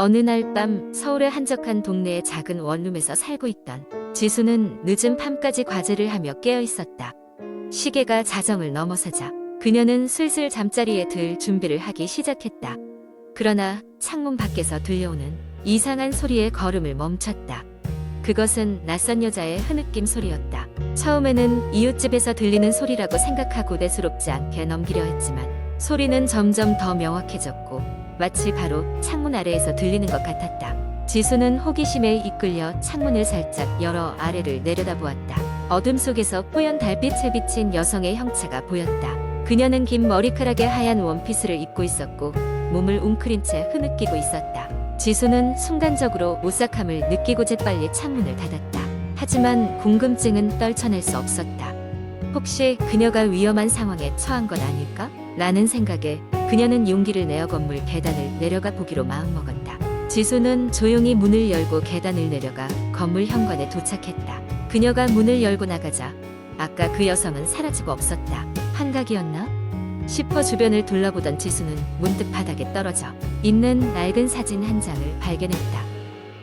어느 날 밤 서울의 한적한 동네의 작은 원룸에서 살고 있던 지수는 늦은 밤까지 과제를 하며 깨어 있었다. 시계가 자정을 넘어서자 그녀는 슬슬 잠자리에 들 준비를 하기 시작했다. 그러나 창문 밖에서 들려오는 이상한 소리에 걸음을 멈췄다. 그것은 낯선 여자의 흐느낌 소리였다. 처음에는 이웃집에서 들리는 소리라고 생각하고 대수롭지 않게 넘기려 했지만 소리는 점점 더 명확해졌고 마치 바로 창문 아래에서 들리는 것 같았다. 지수는 호기심에 이끌려 창문을 살짝 열어 아래를 내려다보았다. 어둠 속에서 뽀얀 달빛에 비친 여성의 형체가 보였다. 그녀는 긴 머리카락에 하얀 원피스를 입고 있었고 몸을 웅크린 채 흐느끼고 있었다. 지수는 순간적으로 오싹함을 느끼고 재빨리 창문을 닫았다. 하지만 궁금증은 떨쳐낼 수 없었다. 혹시 그녀가 위험한 상황에 처한 건 아닐까? 라는 생각에 그녀는 용기를 내어 건물 계단을 내려가 보기로 마음먹었다. 지수는 조용히 문을 열고 계단을 내려가 건물 현관에 도착했다. 그녀가 문을 열고 나가자 아까 그 여성은 사라지고 없었다. 환각이었나? 싶어 주변을 둘러보던 지수는 문득 바닥에 떨어져 있는 낡은 사진 한 장을 발견했다.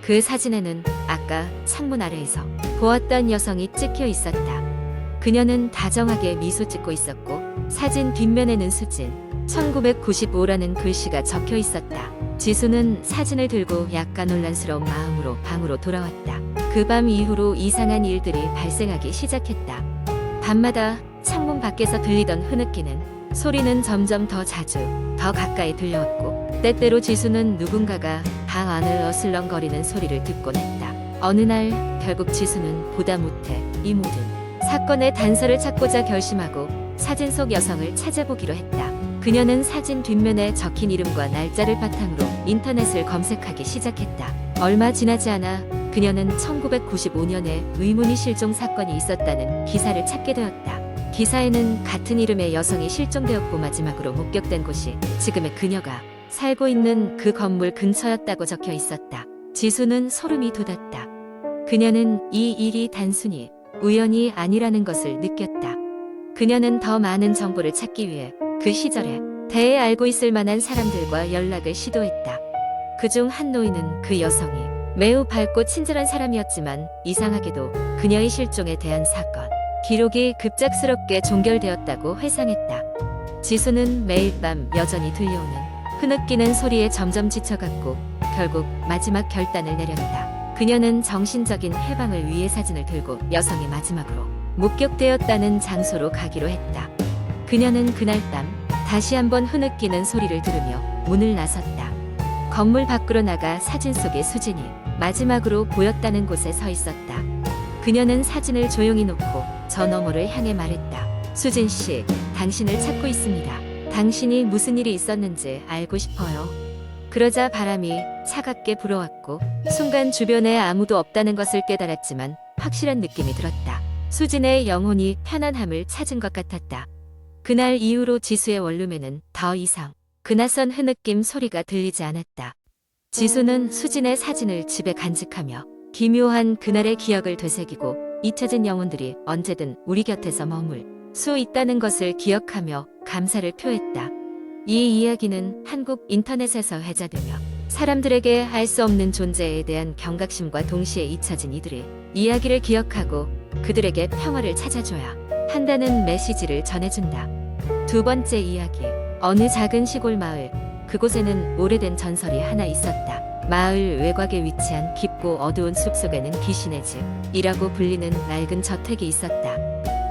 그 사진에는 아까 창문 아래에서 보았던 여성이 찍혀 있었다. 그녀는 다정하게 미소 짓고 있었고 사진 뒷면에는 수진 1995라는 글씨가 적혀 있었다. 지수는 사진을 들고 약간 혼란스러운 마음으로 방으로 돌아왔다. 그 밤 이후로 이상한 일들이 발생하기 시작했다. 밤마다 창문 밖에서 들리던 흐느끼는 소리는 점점 더 자주, 더 가까이 들려왔고 때때로 지수는 누군가가 방 안을 어슬렁거리는 소리를 듣곤 했다. 어느 날 결국 지수는 보다 못해 이 모든 사건의 단서를 찾고자 결심하고 사진 속 여성을 찾아보기로 했다. 그녀는 사진 뒷면에 적힌 이름과 날짜를 바탕으로 인터넷을 검색하기 시작했다. 얼마 지나지 않아 그녀는 1995년에 의문의 실종 사건이 있었다는 기사를 찾게 되었다. 기사에는 같은 이름의 여성이 실종되었고 마지막으로 목격된 곳이 지금의 그녀가 살고 있는 그 건물 근처였다고 적혀 있었다. 지수는 소름이 돋았다. 그녀는 이 일이 단순히 우연이 아니라는 것을 느꼈다. 그녀는 더 많은 정보를 찾기 위해 그 시절에 대해 알고 있을 만한 사람들과 연락을 시도했다. 그중 한 노인은 그 여성이 매우 밝고 친절한 사람이었지만 이상하게도 그녀의 실종에 대한 사건 기록이 급작스럽게 종결되었다고 회상했다. 지수는 매일 밤 여전히 들려오는 흐느끼는 소리에 점점 지쳐갔고 결국 마지막 결단을 내렸다. 그녀는 정신적인 해방을 위해 사진을 들고 여성이 마지막으로 목격되었다는 장소로 가기로 했다. 그녀는 그날 밤 다시 한번 흐느끼는 소리를 들으며 문을 나섰다. 건물 밖으로 나가 사진 속의 수진이 마지막으로 보였다는 곳에 서 있었다. 그녀는 사진을 조용히 놓고 저 너머를 향해 말했다. 수진 씨, 당신을 찾고 있습니다. 당신이 무슨 일이 있었는지 알고 싶어요. 그러자 바람이 차갑게 불어왔고 순간 주변에 아무도 없다는 것을 깨달았지만 확실한 느낌이 들었다. 수진의 영혼이 편안함을 찾은 것 같았다. 그날 이후로 지수의 원룸에는 더 이상 그 낯선 흐느낌 소리가 들리지 않았다. 지수는 수진의 사진을 집에 간직하며 기묘한 그날의 기억을 되새기고 잊혀진 영혼들이 언제든 우리 곁에서 머물 수 있다는 것을 기억하며 감사를 표했다. 이 이야기는 한국 인터넷에서 회자되며 사람들에게 알 수 없는 존재에 대한 경각심과 동시에 잊혀진 이들의 이야기를 기억하고 그들에게 평화를 찾아줘야 한다는 메시지를 전해준다. 두 번째 이야기. 어느 작은 시골 마을. 그곳에는 오래된 전설이 하나 있었다. 마을 외곽에 위치한 깊고 어두운 숲속에는 귀신의 집이라고 불리는 낡은 저택이 있었다.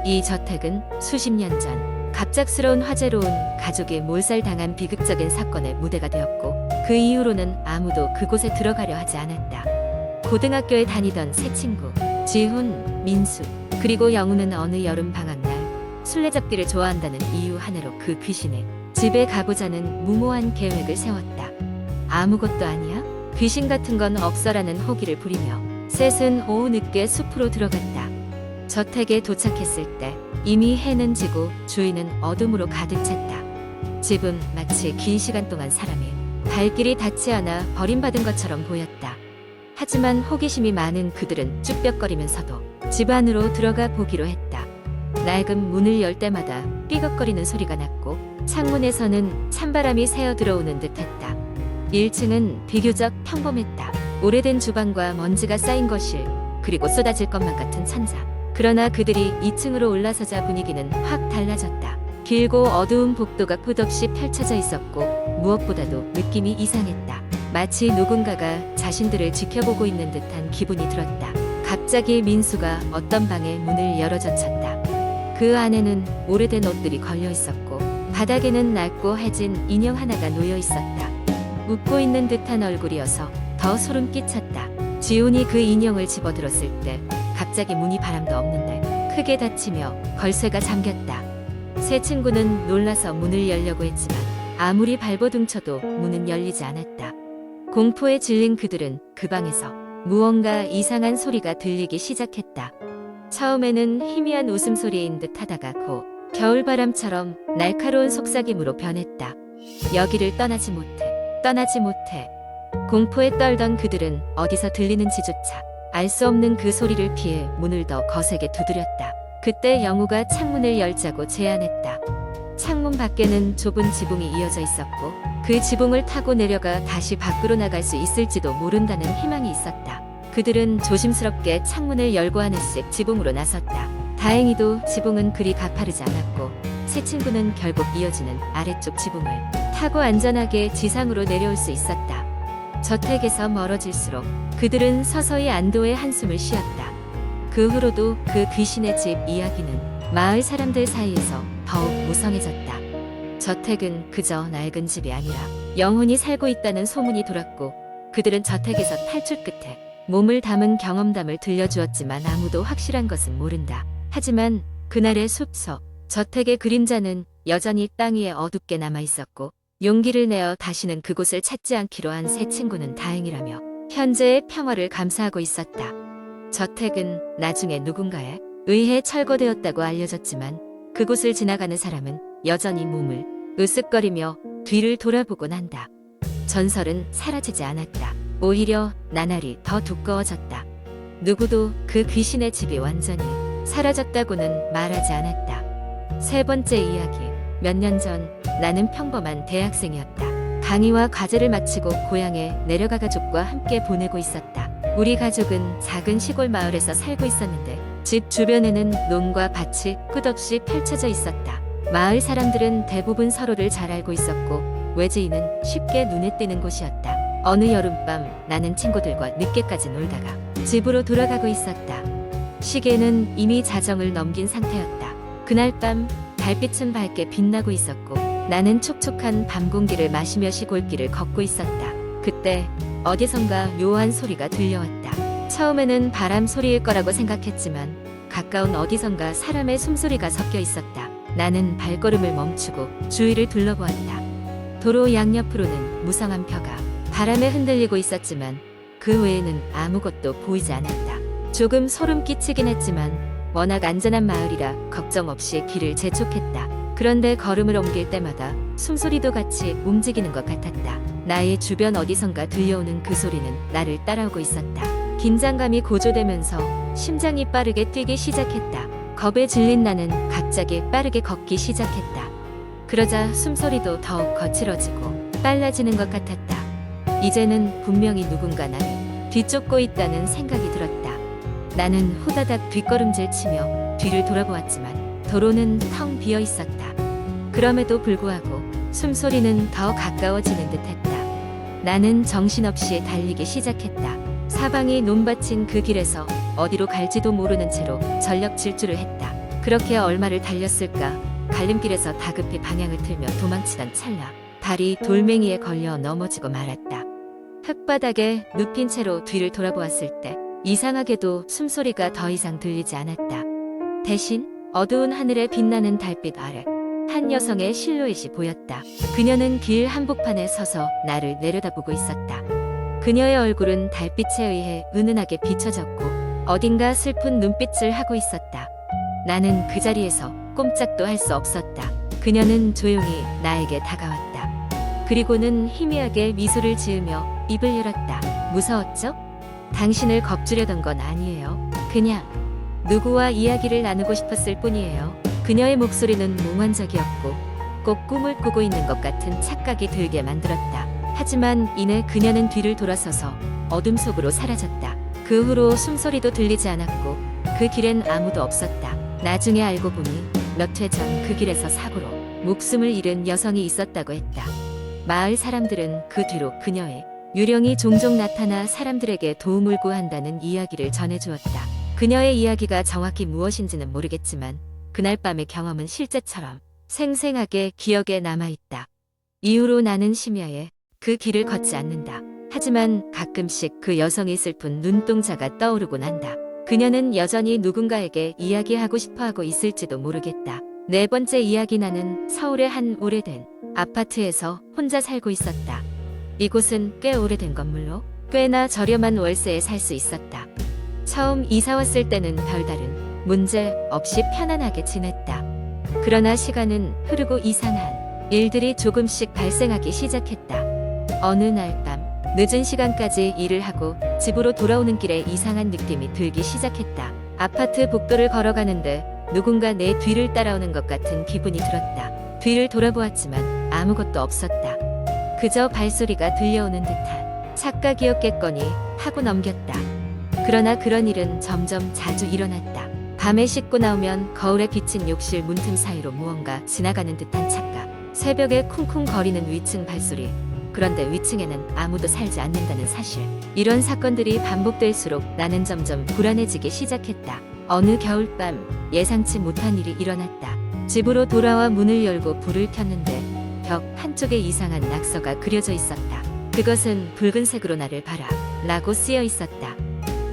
이 저택은 수십 년 전 갑작스러운 화재로 온 가족이 몰살당한 비극적인 사건의 무대가 되었고 그 이후로는 아무도 그곳에 들어가려 하지 않았다. 고등학교에 다니던 세 친구 지훈, 민수, 그리고 영우는 어느 여름 방학날 술래잡기를 좋아한다는 이유 하나로 그 귀신의 집에 가보자는 무모한 계획을 세웠다. 아무것도 아니야? 귀신 같은 건 없어라는 호기를 부리며 셋은 오후 늦게 숲으로 들어갔다. 저택에 도착했을 때 이미 해는 지고 주위는 어둠으로 가득 찼다. 집은 마치 긴 시간 동안 사람이 발길이 닿지 않아 버림받은 것처럼 보였다. 하지만 호기심이 많은 그들은 쭈뼛거리면서도 집 안으로 들어가 보기로 했다. 낡은 문을 열 때마다 삐걱거리는 소리가 났고 창문에서는 찬바람이 새어 들어오는 듯했다. 1층은 비교적 평범했다. 오래된 주방과 먼지가 쌓인 거실, 그리고 쏟아질 것만 같은 천장. 그러나 그들이 2층으로 올라서자 분위기는 확 달라졌다. 길고 어두운 복도가 끝없이 펼쳐져 있었고 무엇보다도 느낌이 이상했다. 마치 누군가가 자신들을 지켜보고 있는 듯한 기분이 들었다. 갑자기 민수가 어떤 방의 문을 열어젖혔다. 그 안에는 오래된 옷들이 걸려 있었고 바닥에는 낡고 해진 인형 하나가 놓여 있었다. 웃고 있는 듯한 얼굴이어서 더 소름 끼쳤다. 지훈이 그 인형을 집어들었을 때 갑자기 문이 바람도 없는데 크게 닫히며 걸쇠가 잠겼다. 새 친구는 놀라서 문을 열려고 했지만 아무리 발버둥쳐도 문은 열리지 않았다. 공포에 질린 그들은 그 방에서 무언가 이상한 소리가 들리기 시작했다. 처음에는 희미한 웃음소리인 듯 하다가 곧 겨울바람처럼 날카로운 속삭임으로 변했다. 여기를 떠나지 못해. 공포에 떨던 그들은 어디서 들리는지조차 알 수 없는 그 소리를 피해 문을 더 거세게 두드렸다. 그때 영우가 창문을 열자고 제안했다. 창문 밖에는 좁은 지붕이 이어져 있었고 그 지붕을 타고 내려가 다시 밖으로 나갈 수 있을지도 모른다는 희망이 있었다. 그들은 조심스럽게 창문을 열고 하나씩 지붕으로 나섰다. 다행히도 지붕은 그리 가파르지 않았고 새 친구는 결국 이어지는 아래쪽 지붕을 타고 안전하게 지상으로 내려올 수 있었다. 저택에서 멀어질수록 그들은 서서히 안도의 한숨을 쉬었다. 그 후로도 그 귀신의 집 이야기는 마을 사람들 사이에서 더욱 무성해졌다. 저택은 그저 낡은 집이 아니라 영혼이 살고 있다는 소문이 돌았고 그들은 저택에서 탈출 끝에 몸을 담은 경험담을 들려주었지만 아무도 확실한 것은 모른다. 하지만 그날의 숲속 저택의 그림자는 여전히 땅 위에 어둡게 남아있었고 용기를 내어 다시는 그곳을 찾지 않기로 한 새 친구는 다행이라며 현재의 평화를 감사하고 있었다. 저택은 나중에 누군가에 의해 철거되었다고 알려졌지만 그곳을 지나가는 사람은 여전히 몸을 으쓱거리며 뒤를 돌아보곤 한다. 전설은 사라지지 않았다. 오히려 나날이 더 두꺼워졌다. 누구도 그 귀신의 집이 완전히 사라졌다고는 말하지 않았다. 세 번째 이야기. 몇 년 전 나는 평범한 대학생이었다. 강의와 과제를 마치고 고향에 내려가 가족과 함께 보내고 있었다. 우리 가족은 작은 시골 마을에서 살고 있었는데 집 주변에는 논과 밭이 끝없이 펼쳐져 있었다. 마을 사람들은 대부분 서로를 잘 알고 있었고 외지인은 쉽게 눈에 띄는 곳이었다. 어느 여름밤 나는 친구들과 늦게까지 놀다가 집으로 돌아가고 있었다. 시계는 이미 자정을 넘긴 상태였다. 그날 밤 달빛은 밝게 빛나고 있었고 나는 촉촉한 밤 공기를 마시며 시골길을 걷고 있었다. 그때 어디선가 묘한 소리가 들려왔다. 처음에는 바람 소리일 거라고 생각했지만 가까운 어디선가 사람의 숨소리가 섞여 있었다. 나는 발걸음을 멈추고 주위를 둘러보았다. 도로 양옆으로는 무성한 벼가 바람에 흔들리고 있었지만 그 외에는 아무것도 보이지 않았다. 조금 소름 끼치긴 했지만 워낙 안전한 마을이라 걱정 없이 길을 재촉했다. 그런데 걸음을 옮길 때마다 숨소리도 같이 움직이는 것 같았다. 나의 주변 어디선가 들려오는 그 소리는 나를 따라오고 있었다. 긴장감이 고조되면서 심장이 빠르게 뛰기 시작했다. 겁에 질린 나는 갑자기 빠르게 걷기 시작했다. 그러자 숨소리도 더욱 거칠어지고 빨라지는 것 같았다. 이제는 분명히 누군가 나를 뒤쫓고 있다는 생각이 들었다. 나는 후다닥 뒷걸음질 치며 뒤를 돌아보았지만 도로는 텅 비어 있었다. 그럼에도 불구하고 숨소리는 더 가까워지는 듯했다. 나는 정신없이 달리기 시작했다. 사방이 논밭인 그 길에서 어디로 갈지도 모르는 채로 전력 질주를 했다. 그렇게 얼마를 달렸을까? 갈림길에서 다급히 방향을 틀며 도망치던 찰나 발이 돌멩이에 걸려 넘어지고 말았다. 흙바닥에 눕힌 채로 뒤를 돌아보았을 때 이상하게도 숨소리가 더 이상 들리지 않았다. 대신 어두운 하늘에 빛나는 달빛 아래 한 여성의 실루엣이 보였다. 그녀는 길 한복판에 서서 나를 내려다보고 있었다. 그녀의 얼굴은 달빛에 의해 은은하게 비춰졌고 어딘가 슬픈 눈빛을 하고 있었다. 나는 그 자리에서 꼼짝도 할 수 없었다. 그녀는 조용히 나에게 다가왔다. 그리고는 희미하게 미소를 지으며 입을 열었다. 무서웠죠? 당신을 겁주려던 건 아니에요. 그냥 누구와 이야기를 나누고 싶었을 뿐이에요. 그녀의 목소리는 몽환적이었고 꼭 꿈을 꾸고 있는 것 같은 착각이 들게 만들었다. 하지만 이내 그녀는 뒤를 돌아서서 어둠 속으로 사라졌다. 그 후로 숨소리도 들리지 않았고 그 길엔 아무도 없었다. 나중에 알고 보니 몇 해 전 그 길에서 사고로 목숨을 잃은 여성이 있었다고 했다. 마을 사람들은 그 뒤로 그녀의 유령이 종종 나타나 사람들에게 도움을 구한다는 이야기를 전해주었다. 그녀의 이야기가 정확히 무엇인지는 모르겠지만 그날 밤의 경험은 실제처럼 생생하게 기억에 남아있다. 이후로 나는 심야에 그 길을 걷지 않는다. 하지만 가끔씩 그 여성의 슬픈 눈동자가 떠오르곤 한다. 그녀는 여전히 누군가에게 이야기하고 싶어하고 있을지도 모르겠다. 네 번째 이야기. 나는 서울의 한 오래된 아파트에서 혼자 살고 있었다. 이곳은 꽤 오래된 건물로 꽤나 저렴한 월세에 살 수 있었다. 처음 이사 왔을 때는 별다른 문제 없이 편안하게 지냈다. 그러나 시간은 흐르고 이상한 일들이 조금씩 발생하기 시작했다. 어느 날 밤 늦은 시간까지 일을 하고 집으로 돌아오는 길에 이상한 느낌이 들기 시작했다. 아파트 복도를 걸어가는데 누군가 내 뒤를 따라오는 것 같은 기분이 들었다. 뒤를 돌아보았지만 아무것도 없었다. 그저 발소리가 들려오는 듯한 착각이었겠거니 하고 넘겼다. 그러나 그런 일은 점점 자주 일어났다. 밤에 씻고 나오면 거울에 비친 욕실 문틈 사이로 무언가 지나가는 듯한 착각. 새벽에 쿵쿵거리는 위층 발소리. 그런데 위층에는 아무도 살지 않는다는 사실. 이런 사건들이 반복될수록 나는 점점 불안해지기 시작했다. 어느 겨울밤 예상치 못한 일이 일어났다. 집으로 돌아와 문을 열고 불을 켰는데 벽 한쪽에 이상한 낙서가 그려져 있었다. 그것은 붉은색으로 나를 봐라 라고 쓰여 있었다.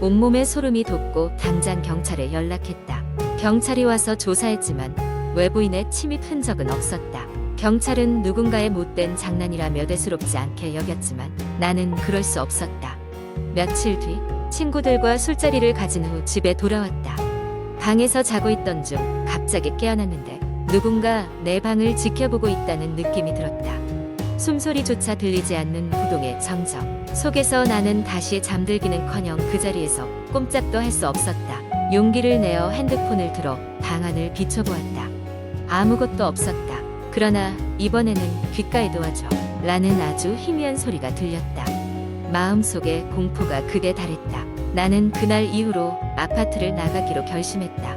온몸에 소름이 돋고 당장 경찰에 연락했다. 경찰이 와서 조사했지만 외부인의 침입 흔적은 없었다. 경찰은 누군가의 못된 장난이라며 대수롭지 않게 여겼지만 나는 그럴 수 없었다. 며칠 뒤 친구들과 술자리를 가진 후 집에 돌아왔다. 방에서 자고 있던 중 갑자기 깨어났는데 누군가 내 방을 지켜보고 있다는 느낌이 들었다. 숨소리조차 들리지 않는 부동의 정적 속에서 나는 다시 잠들기는커녕 그 자리에서 꼼짝도 할 수 없었다. 용기를 내어 핸드폰을 들어 방 안을 비춰보았다. 아무것도 없었다. 그러나 이번에는 귓가에 도와줘 라는 아주 희미한 소리가 들렸다. 마음속에 공포가 극에 달했다. 나는 그날 이후로 아파트를 나가기로 결심했다.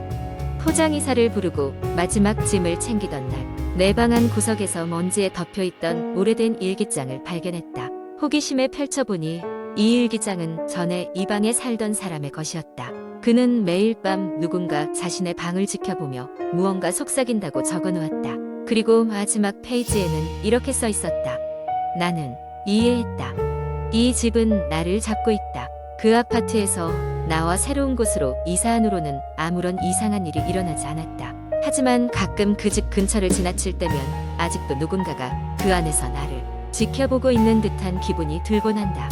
포장이사를 부르고 마지막 짐을 챙기던 날 내 방 안 구석에서 먼지에 덮여있던 오래된 일기장을 발견했다. 호기심에 펼쳐보니 이 일기장은 전에 이 방에 살던 사람의 것이었다. 그는 매일 밤 누군가 자신의 방을 지켜보며 무언가 속삭인다고 적어놓았다. 그리고 마지막 페이지에는 이렇게 써 있었다. 나는 이해했다. 이 집은 나를 잡고 있다. 그 아파트에서 나와 새로운 곳으로 이사한 후로는 아무런 이상한 일이 일어나지 않았다. 하지만 가끔 그 집 근처를 지나칠 때면 아직도 누군가가 그 안에서 나를 지켜보고 있는 듯한 기분이 들곤 한다.